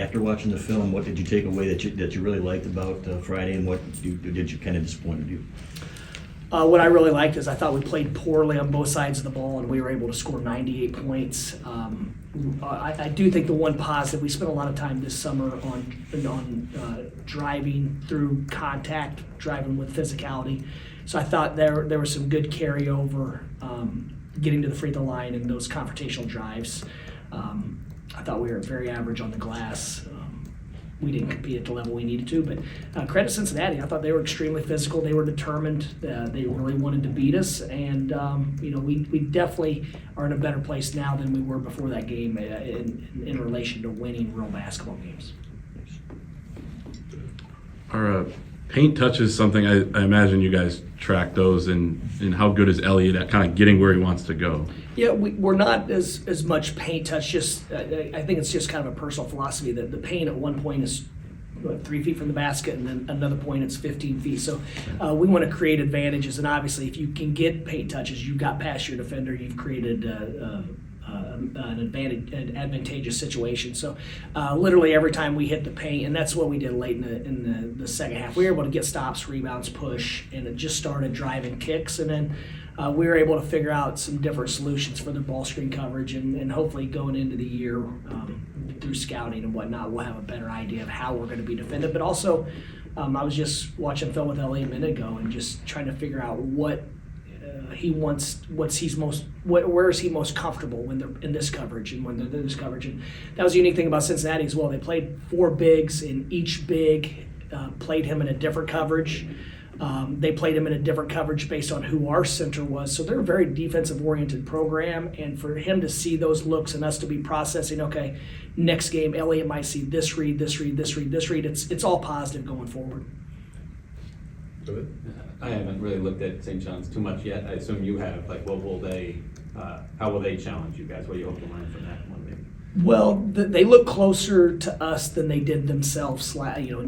after watching the film, what did you take away that you really liked about Friday, and what did you kind of disappointed you? What I really liked is I thought we played poorly on both sides of the ball, and we were able to score 98 points. I do think the one positive, we spent a lot of time this summer on driving through contact, driving with physicality. So I thought there was some good carryover, getting to the free throw line and those confrontational drives. I thought we were very average on the glass. We didn't compete at the level we needed to, but credit Cincinnati. I thought they were extremely physical. They were determined. They really wanted to beat us, and we definitely are in a better place now than we were before that game in relation to winning real basketball games. Our paint touches something. I imagine you guys track those, and how good is Elliot at kind of getting where he wants to go? Yeah, we're not as much paint touch. Just I think it's just kind of a personal philosophy that the paint at one point is 3 feet from the basket, and then another point it's 15 feet. So we want to create advantages, and obviously if you can get paint touches, you've got past your defender, you've created an advantageous situation. So literally every time we hit the paint, and that's what we did late in the second half, we were able to get stops, rebounds, push, and it just started driving kicks, and then we were able to figure out some different solutions for the ball screen coverage, and hopefully going into the year through scouting and whatnot, we'll have a better idea of how we're going to be defended. But also, I was just watching film with Elliot a minute ago and just trying to figure out what he wants, where is he most comfortable when they're in this coverage and when they're in this coverage. And that was the unique thing about Cincinnati as well. They played 4 bigs, and each big played him in a different coverage. They played him in a different coverage based on who our center was. So they're a very defensive-oriented program, and for him to see those looks and us to be processing, okay, next game, Elliot might see this read, this read, this read, this read. It's all positive going forward. I haven't really looked at St. John's too much yet. I assume you have. Like, what will they? How will they challenge you guys? What do you hope to learn from that one, maybe? Well, they look closer to us than they did themselves,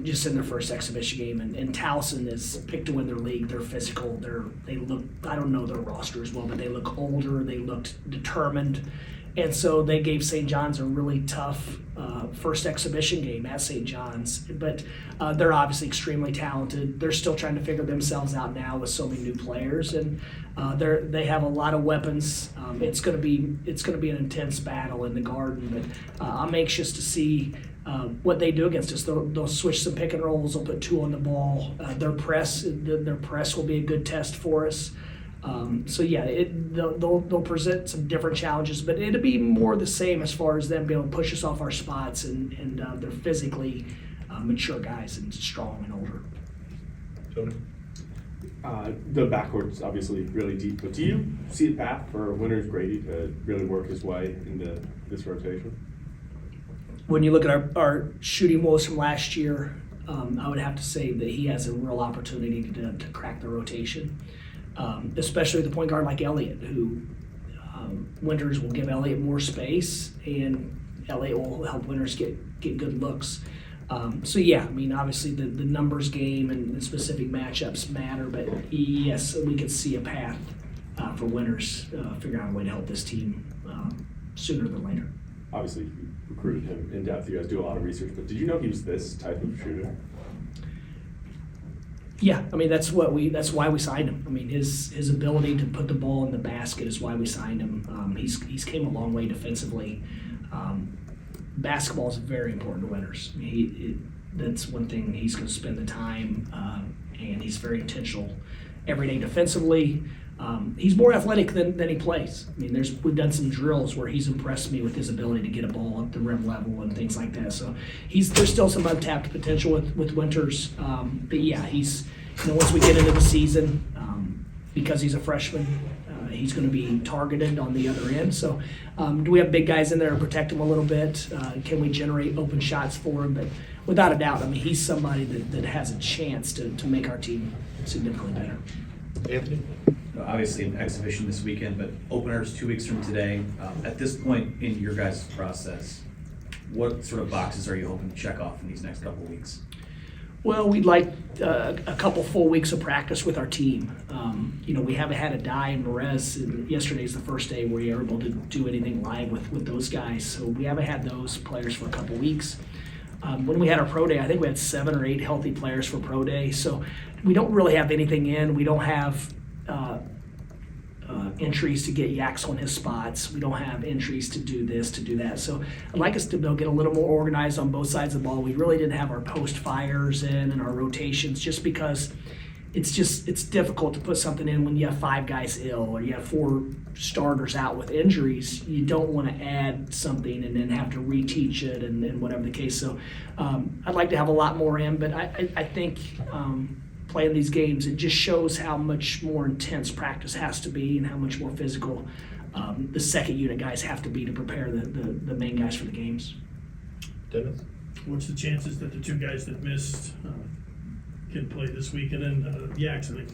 just in their first exhibition game. And Towson is picked to win their league. They're physical. They look, I don't know their roster as well, but they look older. They looked determined. And so they gave St. John's a really tough first exhibition game at St. John's. But they're obviously extremely talented. They're still trying to figure themselves out now with so many new players, and they have a lot of weapons. It's going to be an intense battle in the Garden. But I'm anxious to see what they do against us. They'll switch some pick and rolls. They'll put 2 on the ball. Their press will be a good test for us. So yeah, they'll present some different challenges, but it'll be more the same as far as them being able to push us off our spots, and they're physically mature guys and strong and older. The backcourt's obviously really deep, but do you see a path for Winters Grady to really work his way into this rotation? When you look at our shooting woes from last year, I would have to say that he has a real opportunity to crack the rotation. Especially the point guard like Elliot, who Winters will give Elliot more space, and Elliot will help Winters get good looks. So yeah, I mean, obviously the numbers game and the specific matchups matter, but yes, we could see a path for Winters figuring out a way to help this team sooner than later. Obviously, you recruited him in depth. You guys do a lot of research, but did you know he was this type of shooter? Yeah, I mean that's why we signed him. I mean his ability to put the ball in the basket is why we signed him. He's came a long way defensively. Basketball is very important to Winters. I mean, that's one thing he's going to spend the time, and he's very intentional every day defensively. He's more athletic than he plays. I mean, we've done some drills where he's impressed me with his ability to get a ball at the rim level and things like that. So there's still some untapped potential with Winters. But yeah, once we get into the season, because he's a freshman, he's going to be targeted on the other end. So do we have big guys in there to protect him a little bit? Can we generate open shots for him? But without a doubt, I mean, he's somebody that has a chance to make our team significantly better. Anthony? Obviously an exhibition this weekend, but openers 2 weeks from today. At this point in your guys' process, what sort of boxes are you hoping to check off in these next couple of weeks? Well, we'd like a couple full weeks of practice with our team. We haven't had a die in Perez, and yesterday's the first day where we were able to do anything live with those guys. So we haven't had those players for a couple weeks. When we had our pro day, I think we had 7 or 8 healthy players for pro day. So we don't really have anything in. We don't have entries to get Yaks on his spots. We don't have entries to do this, to do that. So I'd like us to get a little more organized on both sides of the ball. We really didn't have our post fires in and our rotations just because it's difficult to put something in when you have 5 guys ill or you have 4 starters out with injuries. You don't want to add something and then have to reteach it and whatever the case. So I'd like to have a lot more in, but I think playing these games, it just shows how much more intense practice has to be and how much more physical the second unit guys have to be to prepare the main guys for the games. Dennis? What's the chances that the 2 guys that missed can play this week? And then Yaks, I think,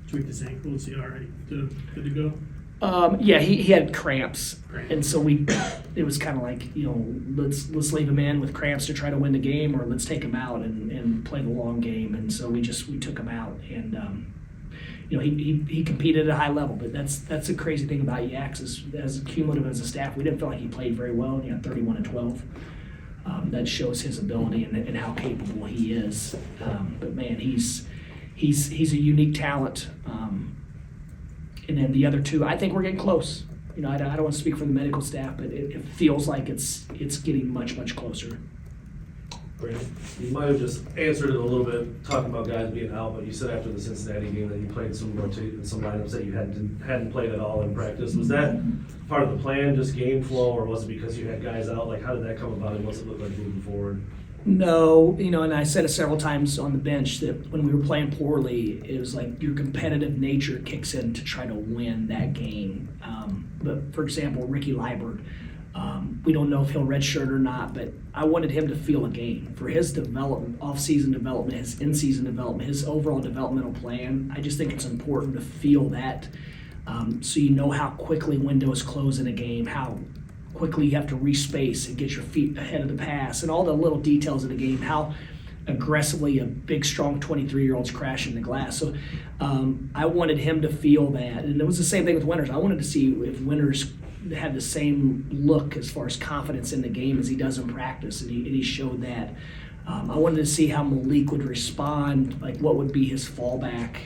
tweaked his ankle. Is he all right? Good to go? Yeah, he had cramps, and so it was kind of like, let's leave him in with cramps to try to win the game, or let's take him out and play the long game. And so we took him out, and he competed at a high level. But that's the crazy thing about Yaks is, as cumulative as a staff, we didn't feel like he played very well, and he had 31 and 12. That shows his ability and how capable he is. But man, he's a unique talent. And then the other 2, I think we're getting close. I don't want to speak for the medical staff, but it feels like it's getting much, much closer. Brandon? You might have just answered it a little bit, talking about guys being out, but you said after the Cincinnati game that you played some lineups that you hadn't played at all in practice. Was that part of the plan, just game flow, or was it because you had guys out? Like, how did that come about, and what's it look like moving forward? No, and I said it several times on the bench that when we were playing poorly, it was like your competitive nature kicks in to try to win that game. But for example, Ricky Liburd, we don't know if he'll redshirt or not, but I wanted him to feel a game for his development, off-season development, his in-season development, his overall developmental plan. I just think it's important to feel that, so you know how quickly windows close in a game, how quickly you have to respace and get your feet ahead of the pass, and all the little details of the game, how aggressively a big, strong 23-year-old's crashing the glass. So I wanted him to feel that. And it was the same thing with Winters. I wanted to see if Winters had the same look as far as confidence in the game as he does in practice, and he showed that. I wanted to see how Malik would respond, like what would be his fallback.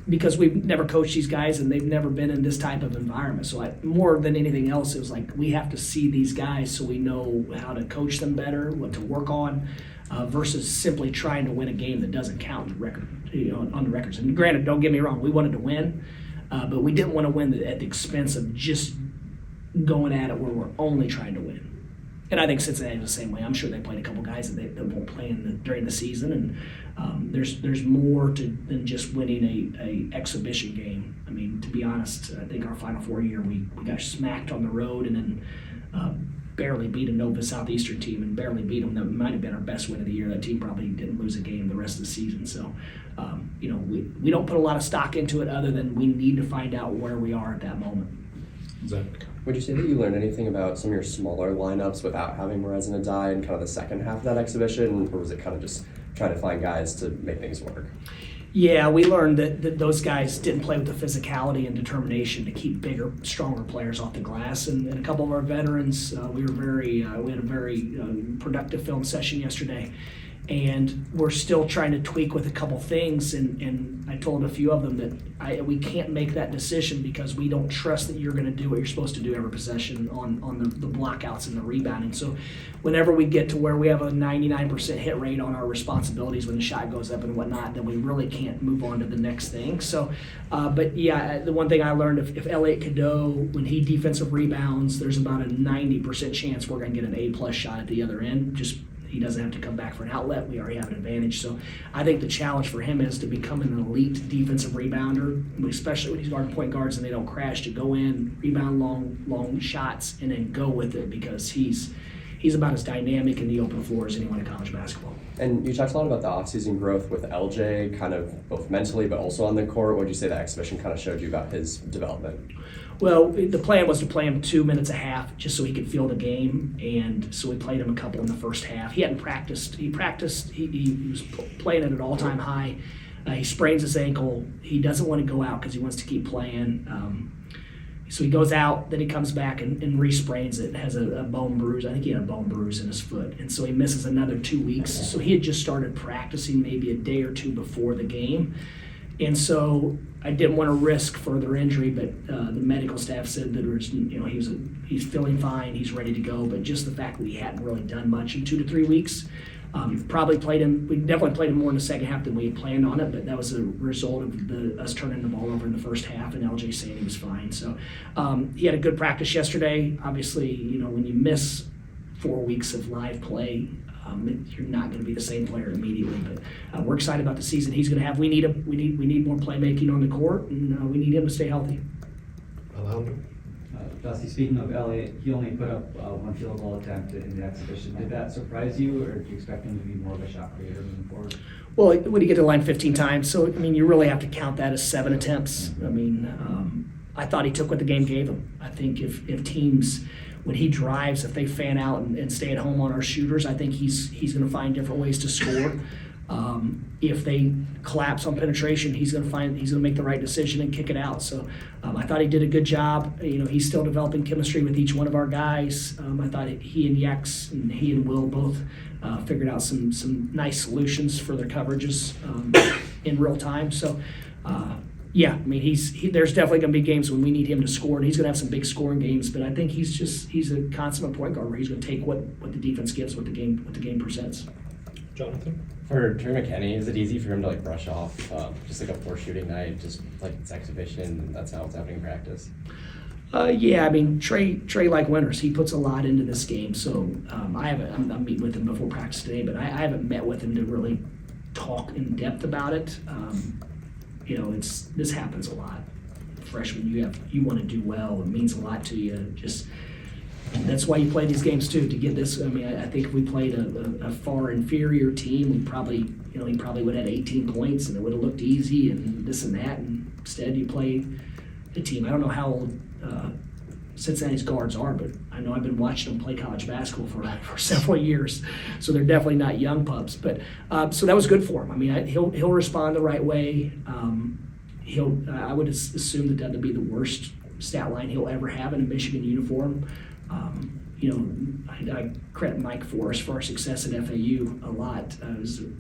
Because we've never coached these guys and they've never been in this type of environment. So more than anything else, it was like we have to see these guys so we know how to coach them better, what to work on, versus simply trying to win a game that doesn't count on the records. And granted, don't get me wrong, we wanted to win, but we didn't want to win at the expense of just going at it where we're only trying to win. And I think Cincinnati was the same way. I'm sure they played a couple guys that won't play during the season, and there's more than just winning a exhibition game. I mean, to be honest, I think our Final Four year we got smacked on the road and then barely beat a Nova Southeastern team and barely beat them. That might have been our best win of the year. That team probably didn't lose a game the rest of the season. So, we don't put a lot of stock into it other than we need to find out where we are at that moment. Zach? Would you say that you learned anything about some of your smaller lineups without having Morez and Adai in kind of the second half of that exhibition, or was it kind of just trying to find guys to make things work? Yeah, we learned that those guys didn't play with the physicality and determination to keep bigger, stronger players off the glass. And a couple of our veterans, we had a very productive film session yesterday. And we're still trying to tweak with a couple things, and I told a few of them that we can't make that decision because we don't trust that you're going to do what you're supposed to do every possession on the blockouts and the rebounding. So whenever we get to where we have a 99% hit rate on our responsibilities when the shot goes up and whatnot, then we really can't move on to the next thing. So, but yeah, the one thing I learned, if Elliot Cadeau, when he defensive rebounds, there's about a 90% chance we're going to get an A+ shot at the other end. Just he doesn't have to come back for an outlet. We already have an advantage. So I think the challenge for him is to become an elite defensive rebounder, especially when he's guarding point guards and they don't crash, to go in, rebound long shots, and then go with it because he's about as dynamic in the open floor as anyone in college basketball. And you talked a lot about the offseason growth with LJ, kind of both mentally but also on the court. What would you say the exhibition kind of showed you about his development? Well, the plan was to play him 2 minutes a half just so he could feel the game, and so we played him a couple in the first half. He hadn't practiced. He was playing at an all-time high. He sprains his ankle. He doesn't want to go out because he wants to keep playing. So he goes out, then he comes back and re-sprains it, has a bone bruise. I think he had a bone bruise in his foot. And so he misses another 2 weeks. So he had just started practicing maybe a day or two before the game. And so I didn't want to risk further injury, but the medical staff said that he's feeling fine, he's ready to go. But just the fact that we hadn't really done much in 2 to 3 weeks, we definitely played him more in the second half than we had planned on it, but that was a result of us turning the ball over in the first half and LJ saying he was fine. So he had a good practice yesterday. Obviously, when you miss 4 weeks of live play, you're not going to be the same player immediately. But we're excited about the season he's going to have. We need him. We need more playmaking on the court, and we need him to stay healthy. Alejandro? Dusty, speaking of Elliot, he only put up one field goal attempt in the exhibition. Did that surprise you, or do you expect him to be more of a shot creator moving forward? Well, when you get to the line 15 times, so you really have to count that as 7 attempts. I thought he took what the game gave him. I think if teams, when he drives, if they fan out and stay at home on our shooters, I think he's going to find different ways to score. If they collapse on penetration, he's going to make the right decision and kick it out. So I thought he did a good job. He's still developing chemistry with each one of our guys. I thought he and Yax and he and Will both figured out some nice solutions for their coverages in real time. So there's definitely going to be games when we need him to score, and he's going to have some big scoring games. But I think he's a consummate point guard where he's going to take what the defense gives, what the game presents. Jonathan? For Trey McKinney, is it easy for him to brush off just a poor shooting night, just like it's exhibition, and that's how it's happening in practice? Trey like winners. He puts a lot into this game. So I'm meeting with him before practice today, but I haven't met with him to really talk in depth about it. This happens a lot. Freshman, you want to do well. It means a lot to you. That's why you play these games too, to get this. I think if we played a far inferior team, he probably would have had 18 points and it would have looked easy and this and that. And instead, you play a team. I don't know how old Cincinnati's guards are, but I know I've been watching them play college basketball for several years, so they're definitely not young pups. But so that was good for him. He'll respond the right way. I would assume that would be the worst stat line he'll ever have in a Michigan uniform. I credit Mike for our success at FAU a lot.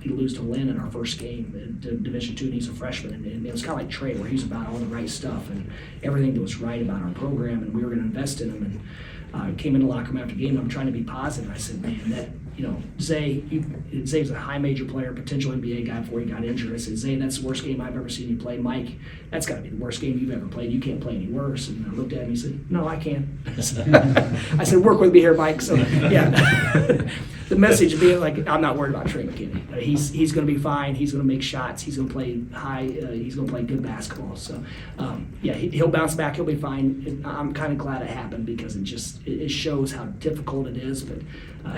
He lose to Lynn in our first game in Division II, and he's a freshman. And it was kind of like Trey, where he was about all the right stuff and everything that was right about our program, and we were going to invest in him. And I came in the locker room after the game. I'm trying to be positive. I said, man, Zay's a high major player, potential NBA guy before he got injured. I said, Zay, that's the worst game I've ever seen you play. Mike, that's got to be the worst game you've ever played. You can't play any worse. And I looked at him and he said, no, I can. I said, work with me here, Mike. So, yeah. The message being like, I'm not worried about Trey McKinney. He's going to be fine. He's going to make shots. He's going to play high. He's going to play good basketball. So, he'll bounce back. He'll be fine. I'm kind of glad it happened because it shows how difficult it is. But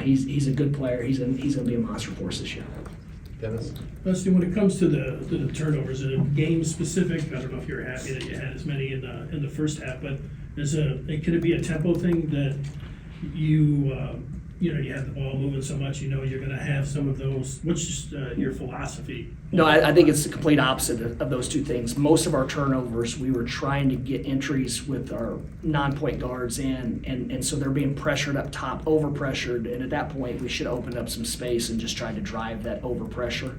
he's a good player. He's going to be a monster for us this year. Dennis? Leslie, when it comes to the turnovers, is it game specific? I don't know if you're happy that you had as many in the first half, but could it be a tempo thing that you have the ball moving so much, you're going to have some of those? What's just your philosophy? No, I think it's the complete opposite of those two things. Most of our turnovers, we were trying to get entries with our non-point guards in, and so they're being pressured up top, over-pressured, and at that point, we should have opened up some space and just tried to drive that over-pressure.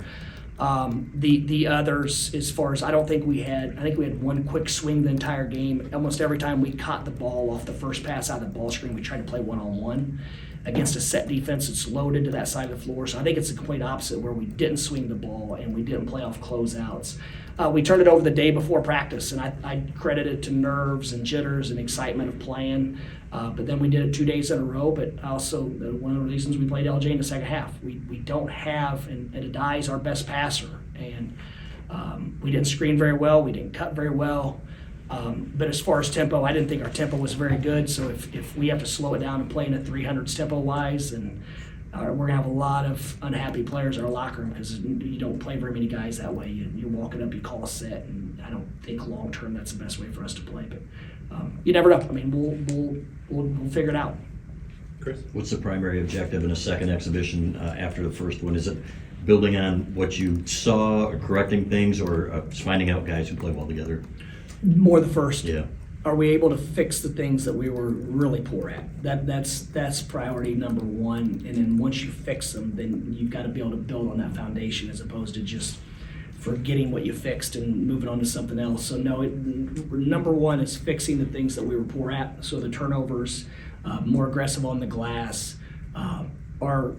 The others, as far as, I think we had one quick swing the entire game. Almost every time we caught the ball off the first pass out of the ball screen, we tried to play one-on-one against a set defense that's loaded to that side of the floor. So I think it's the complete opposite, where we didn't swing the ball and we didn't play off closeouts. We turned it over the day before practice, and I credit it to nerves and jitters and excitement of playing. But then we did it 2 days in a row. But also, one of the reasons we played LJ in the second half, we don't have, and Adai's our best passer, and we didn't screen very well, we didn't cut very well. But as far as tempo, I didn't think our tempo was very good. So if we have to slow it down and play in the 300s tempo-wise, then we're going to have a lot of unhappy players in our locker room because you don't play very many guys that way. You're walking up, you call a set, and I don't think long-term that's the best way for us to play. But you never know. We'll figure it out. Chris? What's the primary objective in a second exhibition after the first one? Is it building on what you saw, or correcting things, or finding out guys who play well together? More the first. Yeah. are we able to fix the things that we were really poor at? That's priority number one. And then once you fix them, then you've got to be able to build on that foundation as opposed to just forgetting what you fixed and moving on to something else. So no, number one is fixing the things that we were poor at. So the turnovers, more aggressive on the glass, our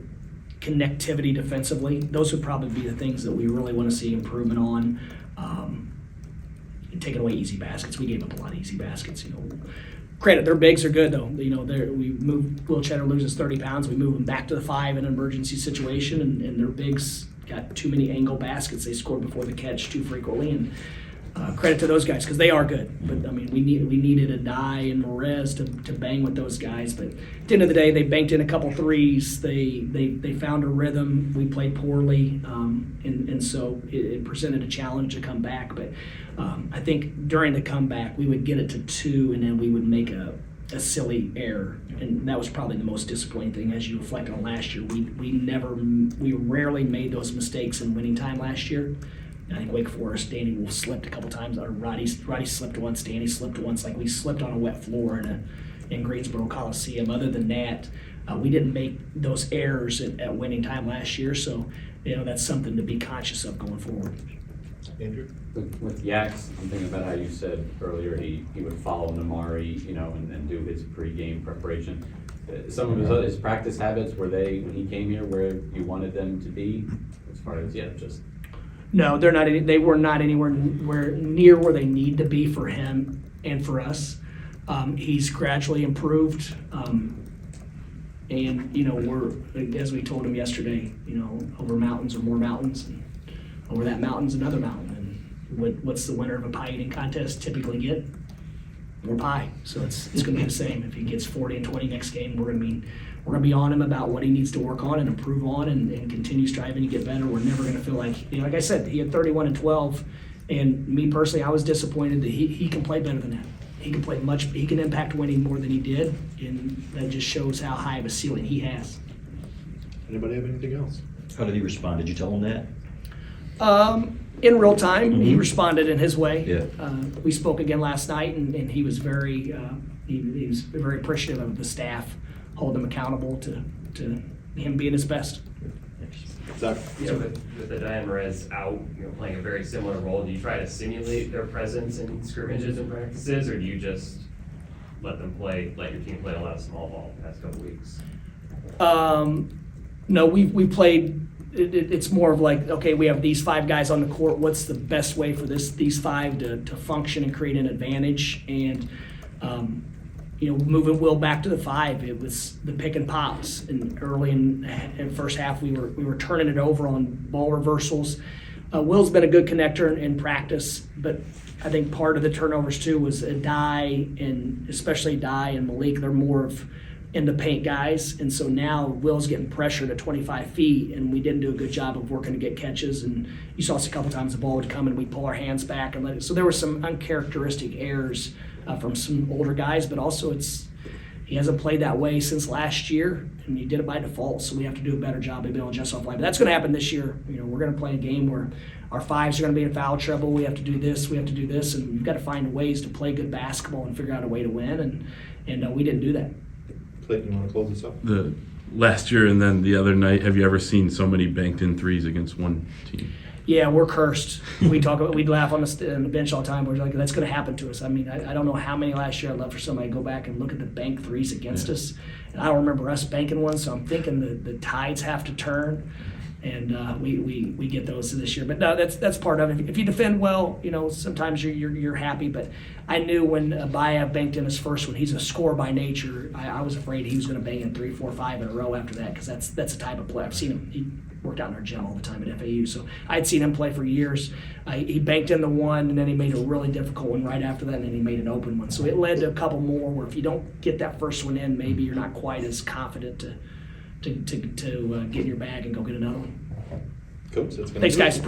connectivity defensively. Those would probably be the things that we really want to see improvement on. Taking away easy baskets. We gave up a lot of easy baskets. Credit, their bigs are good though. We move. Will Cheddar loses 30 pounds. We move them back to the 5 in an emergency situation, and their bigs got too many angle baskets. They scored before the catch too frequently, and credit to those guys because they are good. But I mean, we needed a Dye and Morez to bang with those guys. But at the end of the day, they banked in a couple threes. They found a rhythm. We played poorly, and so it presented a challenge to come back. But I think during the comeback, we would get it to 2, and then we would make a silly error, and that was probably the most disappointing thing. As you reflect on last year, we rarely made those mistakes in winning time last year. I think Wake Forest, Danny Wolf slipped a couple times, or Roddy slipped once, Danny slipped once. Like we slipped on a wet floor in Greensboro Coliseum. Other than that, we didn't make those errors at winning time last year. So that's something to be conscious of going forward. Andrew? With Yaks, I'm thinking about how you said earlier he would follow Namari, and do his pre-game preparation. Some of his practice habits, were they, when he came here, where you wanted them to be? As far as, just... No, they're not. They were not anywhere near where they need to be for him and for us. He's gradually improved, and we're, as we told him yesterday, over mountains are more mountains, and over that mountain's another mountain. And what's the winner of a pie eating contest typically get? More pie. So it's going to be the same. If he gets 40 and 20 next game, we're going to be on him about what he needs to work on and improve on, and continue striving to get better. We're never going to feel like, like I said, he had 31 and 12, and me personally, I was disappointed that he can play better than that. He can play he can impact winning more than he did, and that just shows how high of a ceiling he has. Anybody have anything else? How did he respond? Did you tell him that? In real time, he responded in his way. Yeah. We spoke again last night, and he was very he was very appreciative of the staff holding him accountable to him being his best. Zach? With the Dye and Morez out, playing a very similar role, do you try to simulate their presence in scrimmages and practices, or do you just let your team play a lot of small ball the past couple weeks? No, we played. It's more of like, okay, we have these 5 guys on the court. What's the best way for these 5 to function and create an advantage? And moving Will back to the 5, it was the pick and pops. And early in first half, we were turning it over on ball reversals. Will's been a good connector in practice, but I think part of the turnovers too was Dye, and especially Dye and Malik. They're more of in the paint guys, and so now Will's getting pressured at 25 feet, and we didn't do a good job of working to get catches. And you saw us a couple times the ball would come and we'd pull our hands back and let it. So there were some uncharacteristic errors from some older guys, but also he hasn't played that way since last year, and he did it by default. So we have to do a better job of being able to adjust off line. But that's going to happen this year. We're going to play a game where our 5s are going to be in foul trouble. We have to do this. We have to do this, and we've got to find ways to play good basketball and figure out a way to win. And we didn't do that. Clayton, you want to close this up? The last year and then the other night, have you ever seen so many banked in threes against one team? Yeah, we're cursed. We'd laugh on the bench all the time. We're like, that's going to happen to us. I mean, I don't know how many last year I'd love for somebody to go back and look at the bank threes against us. And I don't remember us banking one, so I'm thinking the tides have to turn, and we get those this year. But no, that's part of it. If you defend well, sometimes you're happy. But I knew when Abaya banked in his first one, he's a scorer by nature. I was afraid he was going to bang in 3, 4, 5 in a row after that, because that's the type of play. I've seen him. He worked out in our gym all the time at FAU, so I'd seen him play for years. He banked in the one, and then he made a really difficult one right after that, and then he made an open one. So it led to a couple more where if you don't get that first one in, maybe you're not quite as confident to get in your bag and go get another one. Coach, that's gonna Thanks, do it. guys.